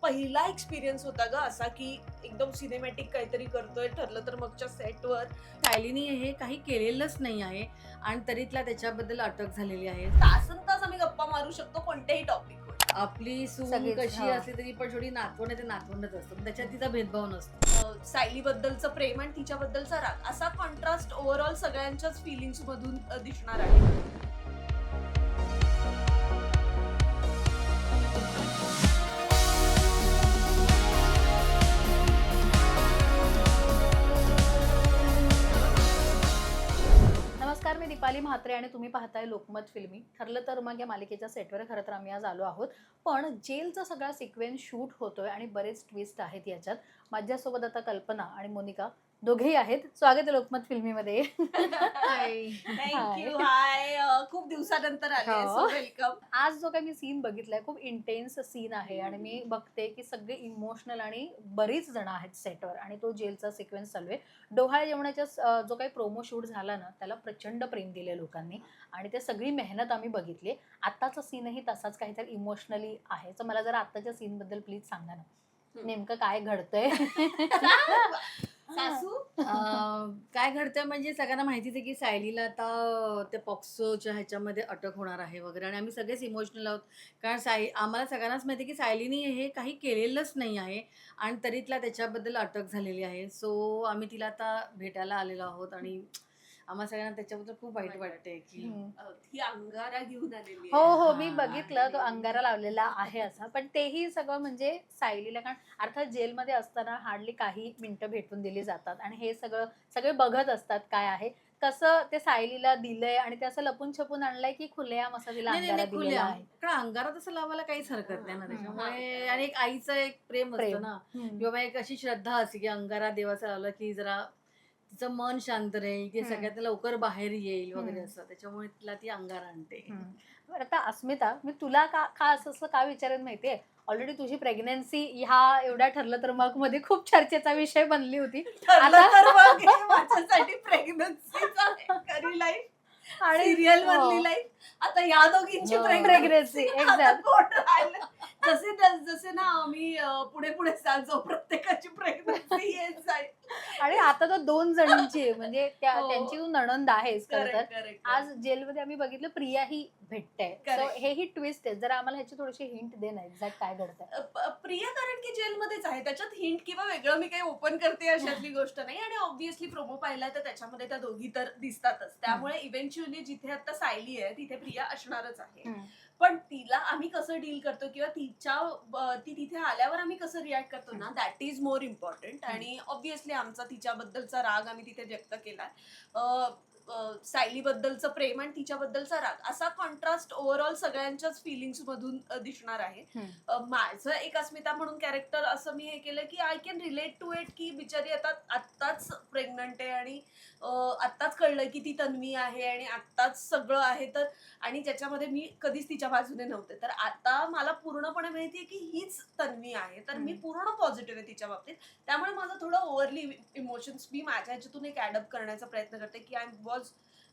पहिला एक्सपिरियन्स होता ग असा की एकदम सिनेमॅटिक काहीतरी करतोय ठरलं तर मगच्या सेटवर सायलीने हे काही केलेलंच नाही आहे आणि तरी तिला त्याच्याबद्दल अटक झालेली आहे. तासनतास आम्ही गप्पा मारू शकतो कोणत्याही टॉपिकवर. आपली सून सगळेच, कशी हा. असली तरी पण शेवटी नातवंड आहे ते नातवंडच असतं, त्याच्यात तिचा भेदभाव नसतो. सायली बद्दलचं प्रेम आणि तिच्याबद्दलचा राग असा कॉन्ट्रास्ट ओव्हरऑल सगळ्यांच्याच फिलिंग्स मधून दिसणार आहे. नमस्कार, मी दीपाली म्हात्रे आणि तुम्ही पाहताय लोकमत फिल्मी. ठरलं तर मग या मालिकेच्या सेटवर खरं तर आम्ही आज आलो आहोत. पण जेलचा सगळा सिक्वेन्स शूट होतोय आणि बरेच ट्विस्ट आहेत याच्यात. माझ्यासोबत आता कल्पना आणि मोनिका दोघेही आहेत. स्वागत आहे लोकमत फिल्मीमध्ये. थँक्यू. हाय. खूप दिवसानंतर आले, हो. So welcome. आज जो काही मी सीन बघितलाय खूप इंटेन्स सीन आहे आणि मी बघते की सगळे इमोशनल आणि बरीच जण आहेत सेटवर आणि तो जेलचा सिक्वेन्स चालू आहे. डोहाळे जेवणाच्या जो काही प्रोमो शूट झाला ना त्याला प्रचंड प्रेम दिले लोकांनी आणि ते सगळी मेहनत आम्ही बघितली. आत्ताचा सीनही तसाच काहीतरी इमोशनली आहे. तर मला जरा आत्ताच्या सीन बद्दल प्लीज सांगा ना, नेमकं काय घडतंय? सासू काय घडतंय म्हणजे सगळ्यांना माहितीच आहे की सायलीला आता त्या पॉक्सोच्या ह्याच्यामध्ये अटक होणार आहे वगैरे आणि आम्ही सगळेच इमोशनल आहोत. कारण आम्हाला सगळ्यांनाच माहिती आहे की सायलीने हे काही केलेलंच नाही आहे आणि तरी तिला त्याच्याबद्दल अटक झालेली आहे. सो आम्ही तिला आता भेटायला आलेलो आहोत आणि आम्हाला सगळ्यांना त्याच्याबद्दल खूप वाईट वाटतंय की ती अंगारा घेऊन आलेली हो आहे. हो, मी हा. बघितलं तो अंगारा लावलेला आहे असा. पण तेही सगळं म्हणजे सायलीला, कारण अर्थात जेलमध्ये असताना हार्डली काही मिनिटं भेटून दिली जातात आणि हे सगळं सगळे बघत असतात काय आहे कसं ते सायलीला दिलंय आणि ते असं लपून छपून आणलंय की खुलेआम असा तिला नाही नाही अंगारा नाही, दिलेला खुले आहे. कारण अंगारा तसं लावायला काहीच हरकत नाही ना हम्म. त्याच्यामुळे. आणि एक आईचं एक प्रेम असतं प्रेम. ना हम्म. किंवा एक अशी श्रद्धा असते की अंगारा देवाचा लावला की जरा तिचं मन शांत राहील, की सगळ्यात लवकर बाहेर येईल वगैरे असं. त्याच्यामुळे तिला ती अंगारा आणते. हम्म. बरं, आता अस्मिता, मी तुला का का असं का विचारेन माहितीये, ऑलरेडी तुझी प्रेग्नन्सी ह्या एवढ्या ठरलं तर मग मध्ये खूप चर्चेचा विषय बनली होती. ठरलं तर मग हे माझ्यासाठी प्रेग्नन्सीचा खरी लाईफ आणि सिरियल हो. मधली लाईफ. आता या दोघींची हो. प्रेग्नन्सी आता एक्झॅक्ट. कोण राहिलं? जसे ना आम्ही पुढे पुढे जातो प्रत्येकाची प्रेग्नन्सी येत जाईल. आणि आता तर 2 जणींची आहे, म्हणजे हो. त्यांची तू नणंद आहेस खरं तर. करेक्ट. आज जेलमध्ये आम्ही बघितलं प्रिया ही भेटते. Correct. हेही ट्विस्ट आहे. जरा आम्हाला ह्याची थोडीशी हिंट दे ना, एक्झॅक्ट काय घडतंय. प्रिया कारण की जेलमध्येच आहे, त्याच्यात हिंट किंवा वेगळं मी काही ओपन करते अशातली गोष्ट नाही. आणि ऑब्व्हियसली प्रोमो पाहिला तर त्याच्यामध्ये त्या दोघी तर दिसतातच. त्यामुळे इव्हेंच्युअली जिथे आता सायली आहे तिथे प्रिया असणारच आहे. पण तिला आम्ही कसं डील करतो किंवा ती तिथे आल्यावर आम्ही कसं रिॲक्ट करतो ना, दॅट इज मोर इम्पॉर्टंट. आणि ऑब्व्हियसली आमचा तिच्याबद्दलचा राग आम्ही तिथे व्यक्त केलाय. सायली बद्दलचं प्रेम आणि तिच्याबद्दलचा राग असा कॉन्ट्रास्ट ओव्हरऑल सगळ्यांच्याच फिलिंग्स मधून दिसणार आहे. माझं एक अस्मिता म्हणून कॅरेक्टर असं मी हे केलं की I can relate to it, की बिचारी आत्ताच प्रेग्नंट आहे आणि आत्ताच कळलं की ती तन्वी आहे आणि आत्ताच सगळं आहे. तर आणि ज्याच्यामध्ये मी कधीच तिच्या बाजूने नव्हते, तर आता मला पूर्णपणे माहितीये की हीच तन्वी आहे. तर मी पूर्ण पॉझिटिव्ह आहे तिच्या बाबतीत. त्यामुळे माझं थोडं ओव्हरली इमोशन्स मी माझ्या ह्याच्यातून एक ऍडअप करण्याचा प्रयत्न करते की आय वॉज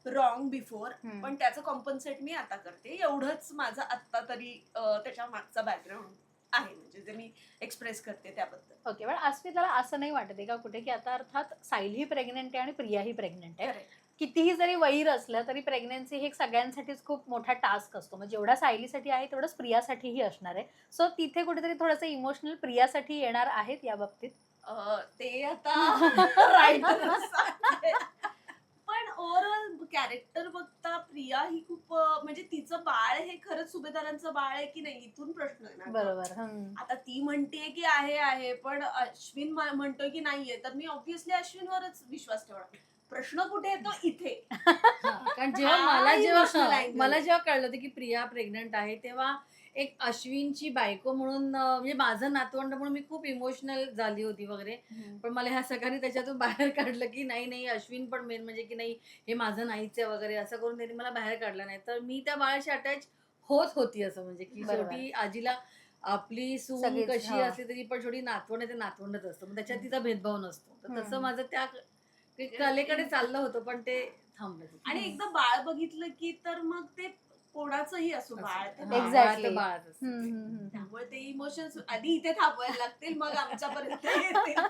रॉंग बिफोर, पण त्याचं कॉम्पन्सेट मी आता करते. एवढंच माझं आत्ता तरी त्याच्या मागचा बॅकग्राऊंड आहे, म्हणजे जे मी एक्सप्रेस करते त्याबद्दल. ओके, पण अस्मिताला असं नाही वाटत आहे का कुठे की आता अर्थात सायली प्रेग्नेंट आहे आणि प्रियाही प्रेग्नेंट आहे. Correct. कितीही जरी वैर असलं तरी प्रेग्नन्सी हे सगळ्यांसाठीच खूप मोठा टास्क असतो. मग जेवढा सायलीसाठी आहे तेवढंच प्रियासाठीही असणार आहे. सो तिथे कुठेतरी थोडंसं इमोशनल प्रियासाठी येणार आहेत या बाबतीत. ते आता रायटरच सांगते. पण ओव्हरऑल कॅरेक्टर बघता प्रिया ही खूप म्हणजे तिचं बाळ हे खरंच सुभेदारांचं बाळ आहे की नाही, इथून प्रश्न आहे ना. बरोबर. आता ती म्हणतेय की आहे, पण अश्विन म्हणतोय की नाहीये, तर मी ऑब्व्हियसली अश्विनवरच विश्वास ठेवणार. प्रश्न कुठे येतो इथे. कारण जेव्हा हा emotional angle. मला जेव्हा कळलं होतं की प्रिया प्रेग्नंट आहे तेव्हा एक अश्विनची बायको म्हणून म्हणजे माझं नातवंड म्हणून मी खूप इमोशनल झाली होती वगैरे. पण मला ह्या सगळ्यांनी त्याच्यातून बाहेर काढलं की नाही अश्विन पण मेन म्हणजे की नाही हे माझं नाहीच आहे वगैरे असं करून त्यांनी मला बाहेर काढलं. नाही तर मी त्या बाळाशी अटॅच होत होती असं, म्हणजे की बरोबर. शेवटी आजीला आपली सून सगळेच, कशी हो. असली तरी पण शेवटी नातवंड आहे ते नातवंडच असतं, मग त्याच्यात तिचा भेदभाव नसतो. तर तसं हम्म. माझं त्या कलेकडे चाललं होतं पण ते थांबलं तिथे. आणि एकदा बाळ बघितलं की तर मग ते कोणाचंही असो बाळ ते हा, बाळ. Exactly. बाळ तर बाळच असतं. त्यामुळे ते इमोशन्स आधी इथे थांबवायला लागतील मग आमच्यापर्यंत येतील.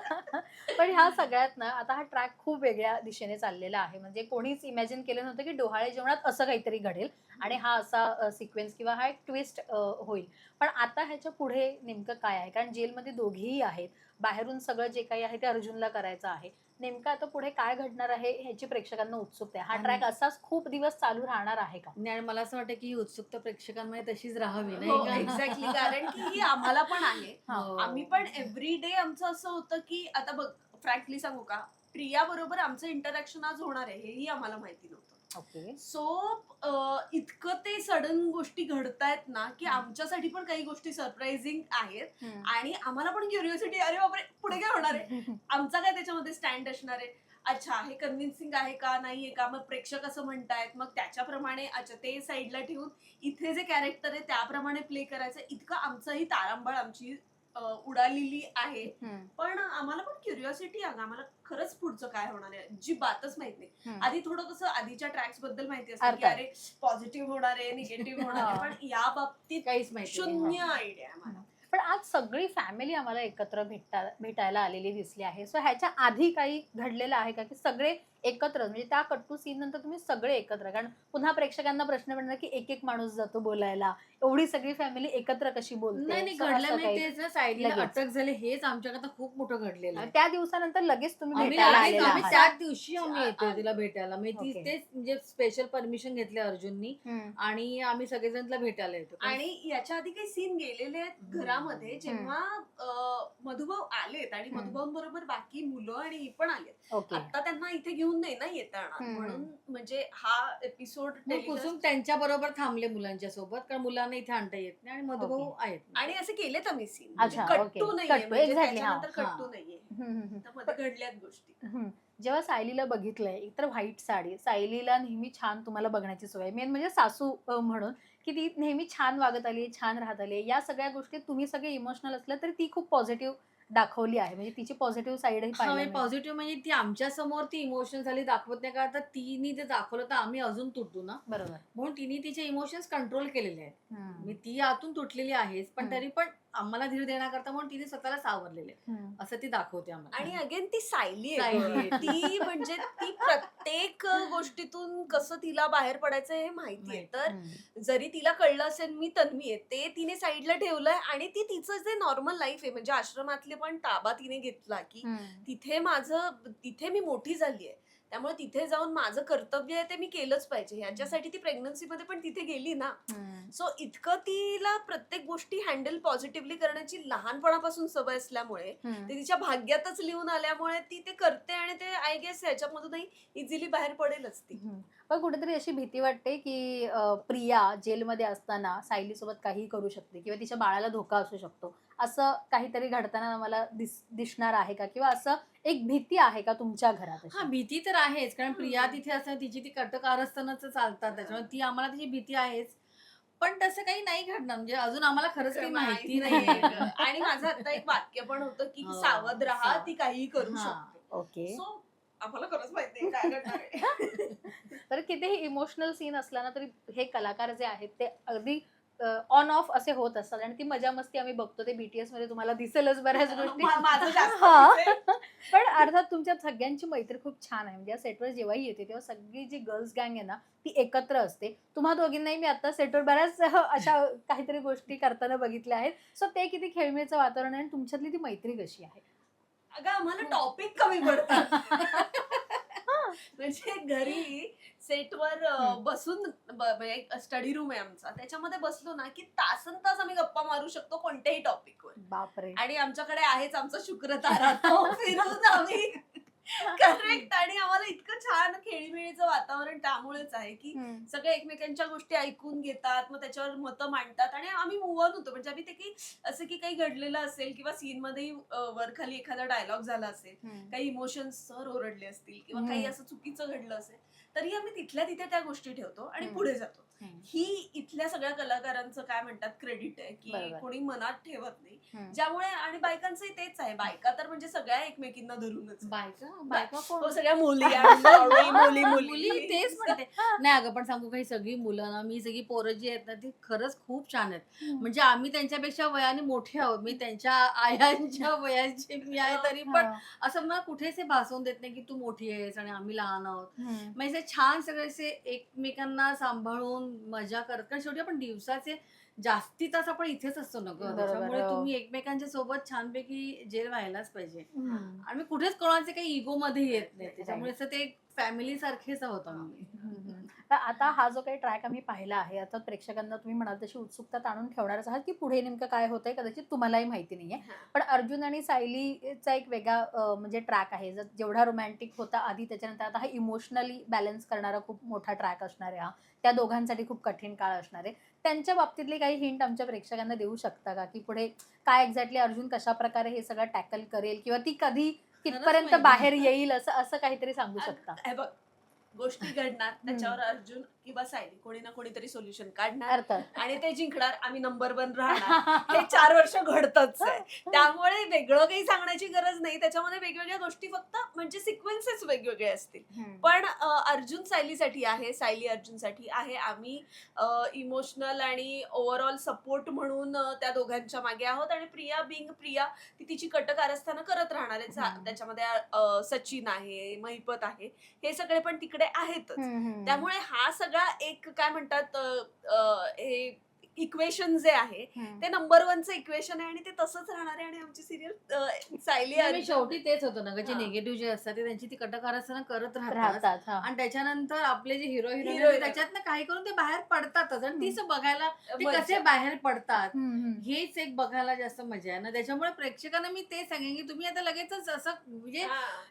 पण ह्या सगळ्यात ना आता हा ट्रॅक खूप वेगळ्या दिशेने चाललेला आहे. म्हणजे कोणीच इमॅजिन केलं नव्हतं की डोहाळे जेवणात असं काहीतरी घडेल आणि हा असा सिक्वेन्स किंवा हा एक ट्विस्ट होईल. पण आता ह्याच्या पुढे नेमकं काय आहे? कारण जेलमध्ये दोघेही आहेत. बाहेरून सगळं जे काही आहे ते अर्जुनला करायचं आहे. नेमकं आता पुढे काय घडणार आहे ह्याची प्रेक्षकांना उत्सुकता आहे. हा आणि- ट्रॅक असाच खूप दिवस चालू राहणार आहे का? आणि मला असं वाटतं की ही उत्सुकता प्रेक्षकांमध्ये तशीच राहावी हो नाही का? एक्झॅक्टली कारण की ही आम्हाला पण आहे. हो. आम्ही पण एव्हरी डे आमचं असं होतं की आता बघ फ्रँकली सांगू का प्रिया बरोबर आमचं इंटरॅक्शन आज होणार आहे हेही आम्हाला माहिती नव्हतं. ओके. सो इतकं ते सडन गोष्टी घडतायत ना की आमच्यासाठी पण काही गोष्टी सरप्राइझिंग आहेत आणि आम्हाला पण क्युरिओसिटी अरे बापरे पुढे काय होणार आहे आमचा काय त्याच्यामध्ये स्टँड असणार आहे. अच्छा हे कन्व्हिन्सिंग आहे का नाहीये का मग प्रेक्षक असं म्हणतायत मग त्याच्याप्रमाणे अच्छा ते साईडला ठेवून इथे जे कॅरेक्टर आहे त्याप्रमाणे प्ले करायचं इतकं आमचंही तारांबळ आमची उडालेली आहे. पण आम्हाला पण क्युरिओसिटी आहे आम्हाला खरंच पुढचं काय होणार आहे अजिबातच माहित नाही. आधी थोडं कसं आधीच्या ट्रॅक्स बद्दल माहिती असतं की अर्थात. अरे पॉझिटिव्ह होणार आहे निगेटिव्ह होणार आहे पण या बाबतीत काहीच माहिती नाही. शून्य आयडिया आम्हाला. पण आज सगळी फॅमिली आम्हाला एकत्र भेटायला आलेली दिसली आहे. सो ह्याच्या आधी काही घडलेलं आहे का की सगळे एकत्र म्हणजे त्या कट्टू सीन नंतर तुम्ही सगळे एकत्र कारण पुन्हा प्रेक्षकांना प्रश्न पडणार की एक एक माणूस जातो बोलायला एवढी सगळी फॅमिली एकत्र कशी बोलते नाही नाही So घडलं असं मी काही. तेच ना साईडला लगेच. अटक झाले हेच आमच्याकरता खूप मोठं घडलेलं आहे. त्या दिवसानंतर लगेच तुम्ही आम्ही भेटायला लगेच- आलेला आम्ही आहात. त्याच दिवशी आम्ही येतोय तिला भेटायला मी ती Okay. तेच म्हणजे स्पेशल परमिशन घेतले अर्जुननी हम्म. आणि आम्ही सगळेजण तिला भेटायला येतो. आणि याच्या आधी काही सीन गेलेले आहेत घरामध्ये जेव्हा मधुभाऊ आलेत आणि मधुभाऊंबरोबर बाकी मुलं आणि ही पण आलेत. ओके. आता त्यांना इथे घेऊन नाही ना येता येणार म्हणून म्हणजे हा एपिसोड मग कुसुम त्यांच्या बरोबर थांबले मुलांच्या सोबत कारण मुलांना इथे आणता येत नाही आणि मधुभाऊ आहेत. आणि असे केलेत आम्ही सीन अच्छा, कट्टू okay. नाहीये कट्टू, म्हणजे exactly, त्याच्यानंतर हा. कट्टू नाहीये हम्म, हम्म, त्यामध्ये घडल्यात गोष्टी. हम्म. जेव्हा सायलीला बघितलंय एकतर व्हाईट साडी सायलीला नेहमी छान तुम्हाला बघण्याची सवय मेन म्हणजे सासू म्हणून की ती नेहमी छान वागत आली छान राहत आली या सगळ्या गोष्टी तुम्ही सगळे इमोशनल असल्या तरी ती खूप पॉझिटिव्ह दाखवली आहे म्हणजे तिची पॉझिटिव्ह साईडही पाहिली पॉझिटिव्ह म्हणजे ती आमच्या समोर ती इमोशन झाली दाखवत नाही का तर तिने ते दाखवलं तर आम्ही अजून तुटतो ना बरोबर. म्हणून तिने तिचे इमोशन्स कंट्रोल केलेले आहेत. हम्म. मी ती आतून तुटलेली आहेच पण तरी पण आम्हाला धीर देण्याकरता म्हणून तिने स्वतःला सावरलेले हम्म. असं ती दाखवते आम्हाला. आणि अगेन ती सायली सायली आहे आहे ग. ती म्हणजे ती प्रत्येक गोष्टीतून कसं तिला बाहेर पडायचं हे माहितीये तर हम्म. जरी तिला कळलं असेल मी तन्वी आहे ते तिने साईडला ठेवलंय आणि ती तिचं जे नॉर्मल लाईफ आहे म्हणजे आश्रमातले पण ताबा तिने घेतला की हम्म. तिथे मी मोठी झाली आहे त्यामुळे तिथे जाऊन माझं कर्तव्य आहे ते मी केलंच पाहिजे ह्याच्यासाठी ती प्रेग्नन्सी मध्ये पण तिथे गेली ना. हम्म. सो इतकं तिला प्रत्येक गोष्टी हँडल पॉझिटिव्हली करण्याची लहानपणापासून सवय असल्यामुळे हम्म. ते तिच्या भाग्यातच लिहून आल्यामुळे ती ते करते आणि ते आय गेस ह्याच्यामधूनही इझिली बाहेर पडेलच ती. हम्म. पण कुठेतरी अशी भीती वाटते की प्रिया जेलमध्ये असताना सायली सोबत काही करू शकते किंवा तिच्या बाळाला धोका असू शकतो असं काहीतरी घडताना मला दिसणार आहे का किंवा असं एक भीती आहे का तुमच्या घरात अशी? हा भीती तर आहेच कारण प्रिया तिथे असं तिची ती कटकारस्थानच चालतात त्याच्यामुळे ती आम्हाला तिची भीती आहेच पण तसं काही नाही घडणार म्हणजे अजून आम्हाला खरंच काही माहिती नाहीये नाही. ग. आणि माझं आता एक वाक्य पण होतं की हो, सावध राहा सावध. ती काही करू हा. शकते. ओके. सो आम्हाला खरंच माहिती काय घडणार आहे. तर कितीही इमोशनल सीन असला ना तरी हे कलाकार जे आहेत ते अगदी ऑन ऑफ असे होत असतात आणि ती मजा मस्ती आम्ही बघतो ते BTS मध्ये तुम्हाला दिसेलच बऱ्याच गोष्टी माझं जास्त हा. दिसेल. पण अर्थात तुमच्या सगळ्यांची मैत्री खूप छान आहे म्हणजे या सेटवर जेव्हाही येते तेव्हा सगळी जी गर्ल्स गँग आहे ना ती एकत्र असते. तुम्हा दोघींनाही मी आता सेटवर बऱ्याच अशा काहीतरी गोष्टी करताना बघितल्या आहेत सो ते किती खेळमेचं वातावरण आहे आणि तुमच्यातली ती मैत्री कशी आहे? अगं आम्हाला टॉपिक कमी पडतात. म्हणजे घरी सेटवर बसून म्हणजे स्टडी रूम आहे आमचा त्याच्यामध्ये बसलो ना की तासन तास आम्ही गप्पा मारू शकतो कोणत्याही टॉपिकवर. बापरे. आणि आमच्याकडे आहेच आमचा शुक्र तारा तो फिरून आम्ही करेक्ट आणि आम्हाला इतकं छान खेळीमेळीचं वातावरण त्यामुळेच आहे की हम्म. सगळे एकमेकांच्या गोष्टी ऐकून घेतात मग त्याच्यावर मतं मांडतात आणि आम्ही मूव ऑन होतो. म्हणजे आम्ही ते की असं की काही घडलेलं असेल किंवा सीन मध्ये वरखाली एखादा डायलॉग झाला असेल हम्म. काही इमोशन्स सर ओरडले असतील किंवा काही असं चुकीचं घडलं असेल तरी आम्ही तिथल्या तिथे त्या गोष्टी ठेवतो आणि पुढे जातो. ही इथल्या सगळ्या कलाकारांचं काय म्हणतात क्रेडिट आहे की बरोबर. कोणी मनात ठेवत नाही, हम्म. ज्यामुळे आणि बायकांचंही तेच आहे, बायका तर म्हणजे सगळ्या एकमेकींना धरूनच बायका हो, कोण सगळ्या मुली I'm sorry, मुली मुली मी तेच म्हणते. नाही अगं, पण सांगू काही सगळी मुलं ना, मी सगळी पोरं जी आहेत ना ती खरंच खूप छान आहेत. म्हणजे आम्ही त्यांच्यापेक्षा वयाने मोठे आहोत. मी त्यांच्या आयांच्या वयाची मी आहे, तरी पण असं मला कुठेच हे भासवून देत नाही की तू मोठी आहेस आणि आम्ही लहान आहोत. म्हणजे असे छान सगळे असे एकमेकांना सांभाळून मजा करत, कारण शेवटी आपण दिवसाचे जास्ती तास आपण इथेच असतो ना गं, बरोबर, त्याच्यामुळे हो. तुम्ही एकमेकांच्या सोबत छानपैकी जेल व्हायलाच पाहिजे. आणि मी कुठेच कोणाचे काही इगो मध्ये येत नाही, त्याच्यामुळे असं ते फॅमिली सारखेच आहोत आम्ही. तर आता हा जो काही ट्रॅक आम्ही पाहिला आहे, आता प्रेक्षकांना तुम्ही म्हणाल तशी उत्सुकता ताणून ठेवणारच आहात की पुढे नेमकं काय होतंय, कदाचित तुम्हालाही माहिती नाहीये. पण अर्जुन आणि सायलीचा एक वेगळा म्हणजे ट्रॅक आहे, जेवढा रोमॅन्टिक होता आधी, त्याच्यानंतर आता हा इमोशनली बॅलन्स करणारा खूप मोठा ट्रॅक असणार आहे हा. त्या दोघांसाठी खूप कठीण काळ असणार आहे. त्यांच्या बाबतीतले काही हिंट आमच्या प्रेक्षकांना देऊ शकता का, की पुढे काय एक्झॅक्टली अर्जुन कशा प्रकारे हे सगळं टॅकल करेल, किंवा ती कधी कितपर्यंत माहिती. बाहेर येईल, असं असं काहीतरी सांगू शकता? हे बघ, गोष्टी घडणार, त्याच्यावर अर्जुन किंवा सायली कोणी ना कोणीतरी सोल्युशन काढणार अर्थात. आणि ते जिंकणार, आम्ही नंबर 1 राहणार. हे 4 वर्ष घडतच आहे, त्यामुळे वेगळं काही सांगण्याची गरज नाही. त्याच्यामध्ये वेगवेगळ्या गोष्टी फक्त म्हणजे सिक्वेन्सेस वेगवेगळे असतील, पण अर्जुन सायलीसाठी आहे, सायली अर्जुनसाठी आहे. आम्ही इमोशनल आणि ओव्हरऑल सपोर्ट म्हणून त्या दोघांच्या मागे आहोत, आणि प्रिया बिंग प्रिया ती तिची कट कारस्थानं करत राहणार आहे. त्याच्यामध्ये सचिन आहे, महिपत आहे, हे सगळे पण तिकडे आहेतच. त्यामुळे हा सगळा एक काय म्हणतात हे इक्वेशन जे आहे ते नंबर 1चं इक्वेशन आहे, आणि ते तसंच राहणार आहे. आणि आमची सिरियल सायली आणि शेवटी तेच होतं ना, जे निगेटिव्ह जे असतात ते त्यांची ती कटकारस्थानं करत राहतात, आणि त्याच्यानंतर आपले जे हिरो हिरोईन त्याच्यातनं काही करून ते बाहेर पडतातच, आणि तीच बघायला ते कसे बाहेर पडतात हेच एक बघायला जास्त मजा आहे ना. त्याच्यामुळे प्रेक्षकांना मी ते सांगेन की तुम्ही आता लगेचच असं म्हणजे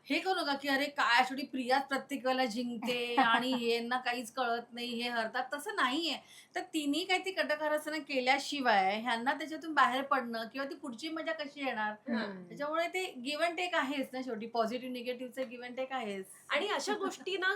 हे करू नका की अरे काय शेवटी प्रियाच प्रत्येक वेळेला जिंकते आणि यांना काहीच कळत नाही, हे हरतात, तसं नाहीये. तर तिन्ही काही ती कटकारस्थानं केल्याशिवाय ह्यांना त्याच्यातून बाहेर पडणं किंवा ती पुढची मजा कशी येणार. त्याच्यामुळे ते गिव्ह अँड टेक आहेच ना, शेवटी पॉझिटिव्ह निगेटिव्हचं गिव्ह अँड टेक आहेच. आणि अशा गोष्टी ना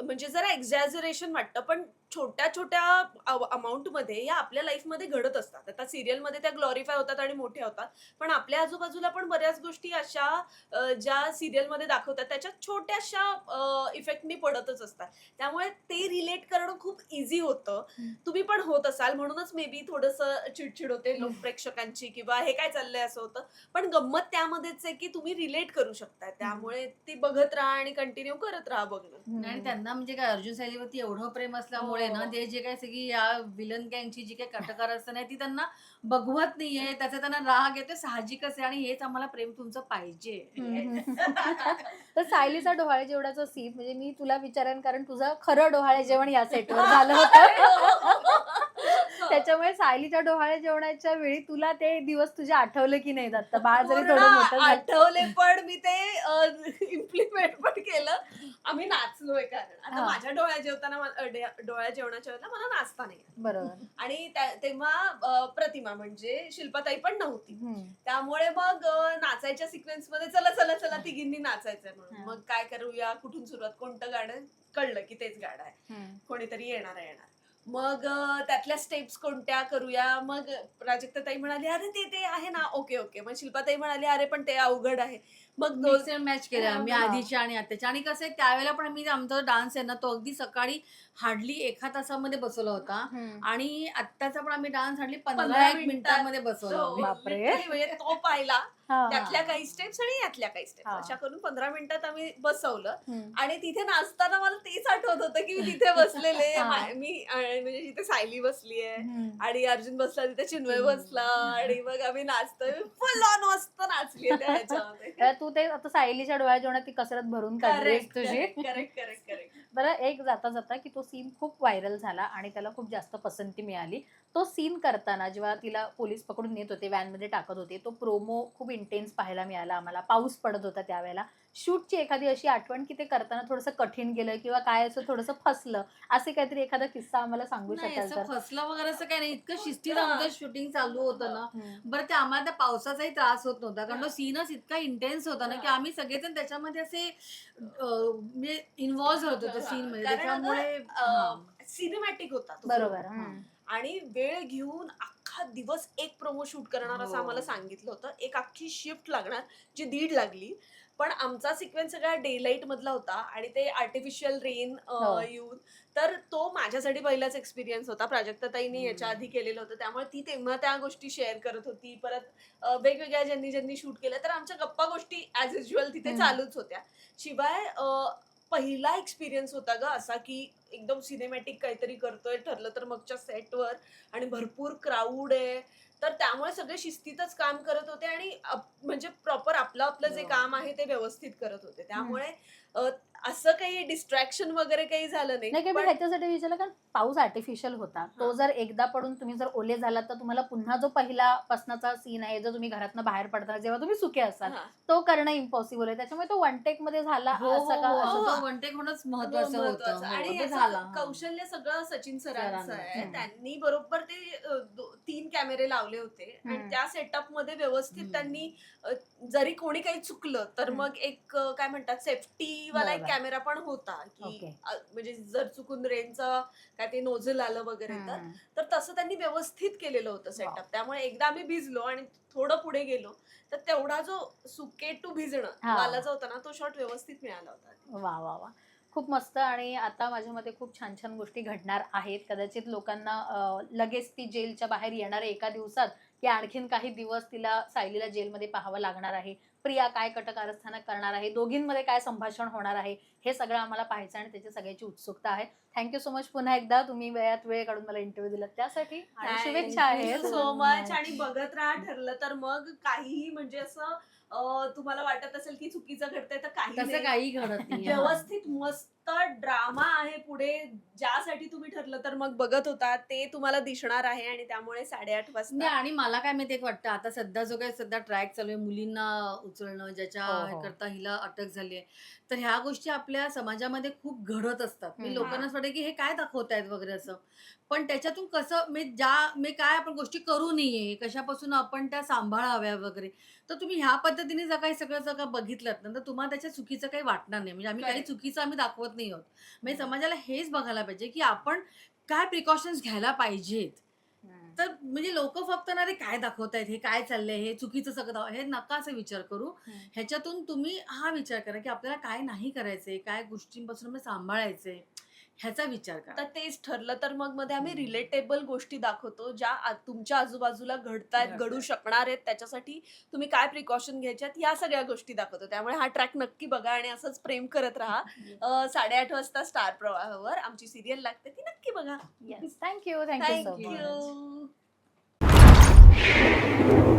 म्हणजे जरा एक्झॅजरेशन वाटतं, पण छोट्या छोट्या अमाऊंट मध्ये या आपल्या लाईफ मध्ये घडत असतात. आता सिरियल मध्ये त्या ग्लोरिफाय होतात आणि मोठ्या होतात, पण आपल्या आजूबाजूला पण बऱ्याच गोष्टी अशा ज्या सिरियल मध्ये दाखवतात त्याच्यात छोट्याशा इफेक्टनी पडतच असतात. त्यामुळे ते रिलेट करणं खूप इझी होतं. तुम्ही पण होत असाल, म्हणूनच मे बी थोडंसं चिडचिड होते लोक प्रेक्षकांची, किंवा हे काय चाललंय असं होतं. पण गंमत त्यामध्येच आहे की तुम्ही रिलेट करू शकता, त्यामुळे ती बघत राहा आणि कंटिन्यू करत राहा बघणं. आणि त्यांना म्हणजे काय अर्जुन सायलीवरती एवढं प्रेम असल्यामुळे ना, ते जे काही सगळी या विलन गँगची जी काही कटकारस्थानं आहे ती त्यांना बघवत नाहीये, त्याचा त्यांना राग येतो, साहजिकच आहे, आणि हेच आम्हाला प्रेम तुमचं पाहिजे. तर सायलीचा डोहाळे जेवणाचं सीन म्हणजे मी तुला विचारेन, कारण तुझं खरं डोहाळे जेवण या सेटवर झालं होतं. त्याच्यामुळे सायलीच्या डोहाळे जेवणाच्या वेळी तुला ते दिवस तुझे आठवले की नाही? आता बाळ जरी थोडं मोठं झालं. आठवले, पण मी ते इम्प्लिमेंट पण केलं. आम्ही नाचलोय, कारण आता माझ्या डोळ्या जेवणाच्या वेळेला मला नाचता नाही. बरोबर. आणि तेव्हा प्रतिमा म्हणजे शिल्पाताई पण नव्हती, त्यामुळे मग नाचायच्या सिक्वेन्स मध्ये चला चला चला तिघींनी नाचायचंय म्हणून मग काय करूया, कुठून सुरुवात, कोणतं गाणं, कळलं की तेच गाणं आहे, कोणीतरी येणार. मग त्यातल्या स्टेप्स कोणत्या करूया, मग प्राजक्ताताई म्हणाली अरे ते आहे ना, ओके ओके. मग शिल्पाताई म्हणाली अरे पण ते अवघड आहे. मग मिक्स अँड मॅच केलं आम्ही आधीच्या आणि आताच्या. आणि कसं आहे, त्यावेळेला पण आम्ही आमचा डान्स आहे ना तो अगदी सकाळी हार्डली 1 तासामध्ये बसवला होता, आणि आत्ताचा पण आम्ही डान्स हार्डली 15-1 मिनिटांमध्ये बसवला. म्हणजे तो पाहिला, त्यातल्या काही स्टेप्स आणि यातल्या काही स्टेप्स अशा करून 15 मिनिटात आम्ही बसवलं. आणि तिथे नाचताना मला तेच आठवत होतं की मी तिथे बसलेले, मी म्हणजे तिथे सायली बसली आहे आणि अर्जुन बसला, तिथे चिन्मय बसला, आणि मग आम्ही नाचतोय, फुल ऑन मस्त नाचली ह्याच्यामध्ये. तू ते आता सायलीच्या डोळ्या जेवणात ती कसरत भरून काढलीस तुझी. करेक्ट. बरं, एक जाता जाता की तो सीन खूप व्हायरल झाला आणि त्याला खूप जास्त पसंती मिळाली. तो सीन करताना जेव्हा तिला पोलीस पकडून नेत होते, व्हॅनमध्ये टाकत होते, तो प्रोमो खूप इंटेन्स पाहायला मिळाला आम्हाला. पाऊस पडत होता त्यावेळेला. शूटची एखादी अशी आठवण की ते करताना थोडंसं कठीण गेलं किंवा काय असं थोडंसं फसलं, असे काहीतरी एखादा किस्सा आम्हाला सांगू शकाल तर? फसलं वगैरे असं काही नाही, इतकं शिस्तीत आमचं शूटिंग चालू होतं ना. बरं, ते आम्हाला त्या पावसाचाही त्रास होत नव्हता, कारण तो सीनच इतका इंटेन्स होता ना की आम्ही सगळेजण त्याच्यामध्ये असे म्हणजे इन्व्हॉल्व होतो त्या सीन मध्ये, त्याच्यामुळे सिनेमॅटिक होता तो बरोबर film. हम्म. आणि वेळ घेऊन अख्खा दिवस एक प्रोमो शूट करणार असं हो. आम्हाला सांगितलं होतं. एक अख्खी शिफ्ट लागणार जी 1.5 लागली. पण आमचा सिक्वेन्स सगळा डे लाईट मधला होता आणि ते आर्टिफिशियल रेन हो. येऊन, तर तो माझ्यासाठी पहिलाच एक्सपिरियन्स होता. प्राजक्ताताईंनी हम्म. याच्या आधी केलेलं होतं, त्यामुळे ती तेव्हा त्या गोष्टी शेअर करत होती. परत वेगवेगळ्या ज्यांनी शूट केलं, तर आमच्या गप्पा गोष्टी ऍज युजल तिथे हम्म. चालूच होत्या. शिवाय पहिला एक्सपिरियन्स होता ग असा की एकदम सिनेमॅटिक काहीतरी करतोय ठरलं तर मगच्या सेटवर आणि भरपूर क्राऊड आहे, तर त्यामुळे सगळे शिस्तीतच काम करत होते आणि म्हणजे प्रॉपर आपलं आपलं जे हो. काम आहे ते व्यवस्थित करत होते. त्यामुळे असं काही डिस्ट्रॅक्शन वगैरे काही झालं नाही काही मी पण ह्याच्यासाठी विचारलं कारण पाऊस आर्टिफिशियल होता तो जर एकदा पडून तुम्ही जर ओले झालात तर तुम्हाला पुन्हा जो पहिला पासनाचा सीन आहे जो तुम्ही घरातनं बाहेर पडता जेव्हा तुम्ही सुके असाल हा. तो करणं इम्पॉसिबल आहे त्याच्यामुळे तो वन टेक मध्ये झाला हो हो असं का हो, असं असं हो. तो वन टेक होणंच महत्वाचं होतं. महत्वाचं. हो, आणि ते याचं झालं. हा. कौशल्य सगळं सचिन सरांचं सरांचं. आहे. हम्म. त्यांनी बरोबर ते 3 कॅमेरे लावले होते आणि हम्म. त्या सेटअप मध्ये व्यवस्थित हम्म. त्यांनी जरी कोणी काही चुकलं तर हम्म. मग एक काय म्हणतात सेफ्टी वाला एक बरोबर. कॅमेरा पण होता की ओके. म्हणजे जर चुकून रेनचं काय ते नोझल आलं वगैरे हम्म. तर तसं त्यांनी व्यवस्थित केलेलं होतं Wow. सेटअप. त्यामुळे एकदा आम्ही भिजलो आणि थोडं पुढे गेलो तर तेवढा जो सुके टू भिजणं हा. वाला जो होता ना तो शॉट व्यवस्थित मिळाला होता. वा वा वा खूप मस्त आणि आता माझ्या मते खूप छान छान गोष्टी घडणार आहेत कदाचित लोकांना लगेच ती जेलच्या बाहेर येणार आहे एका दिवसात की आणखीन काही दिवस तिला सायलीला जेलमध्ये पाहावं लागणार आहे प्रिया काय कटकारस्थानं करणार आहे दोघींमध्ये काय संभाषण होणार आहे हे सगळं आम्हाला पाहायचं आणि त्याची सगळ्याची उत्सुकता आहे. थँक्यू सो मच पुन्हा एकदा तुम्ही वेळात वेळ काढून मला इंटरव्ह्यू दिला त्यासाठी आणि शुभेच्छा आहेत सो मच. आणि बघत राहा ठरलं तर मग काहीही म्हणजे असं तुम्हाला वाटत असेल की चुकीचं घडतंय तर काही तसं नाही. काही घडत नाही. हा. व्यवस्थित मस्त ड्रामा आहे पुढे ज्यासाठी तुम्ही ठरलं तर मग बघत होता ते तुम्हाला दिसणार आहे आणि त्यामुळे 8:30 नाही वाजता आणि मला काय माहिती एक वाटतं आता सध्या जो काही सध्या ट्रॅक चालू आहे मुलींना उचलणं ज्याच्या हो, हो. करता हिला अटक झाली आहे तर ह्या गोष्टी आपल्या समाजामध्ये खूप घडत असतात. मी हम्म. लोकांना असं वाटतं की हे काय दाखवतायत वगैरे असं पण त्याच्यातून कसं मी काय आपण गोष्टी करू नये कशापासून आपण त्या सांभाळाव्या वगैरे तर तुम्ही ह्या पद्धतीने जर काही सगळं जर का बघितलं ना तर तुम्हाला त्याच्या चुकीचं काही वाटणार नाही म्हणजे आम्ही काही Correct. चुकीचं आम्ही दाखवत नाही आहोत. म्हणजे समाजाला हेच बघायला पाहिजे की आपण काय प्रिकॉशन्स घ्यायला पाहिजेत. हम्म. तर म्हणजे लोक फक्त ना रे काय दाखवतायत हे काय चाललंय हे चुकीचं सगळं हे नका असं विचार करू. हम्म. ह्याच्यातून तुम्ही हा विचार करा की आपल्याला काय नाही करायचंय काय गोष्टींपासून आपण सांभाळायचंय ह्याचा विचार करा. तर तेच ठरलं तर मग मध्ये आम्ही हम्म. रिलेटेबल गोष्टी दाखवतो ज्या तुमच्या आजूबाजूला घडतायत घडतायत. घडू शकणार आहेत त्याच्यासाठी तुम्ही काय प्रिकॉशन घ्यायच्यात या सगळ्या गोष्टी दाखवतो. त्यामुळे हा ट्रॅक नक्की बघा आणि असंच प्रेम करत राहा. 8:30 वाजता स्टार प्रवाहावर आमची सिरियल लागते ती नक्की बघा. Yes, thank you so much. Thank you.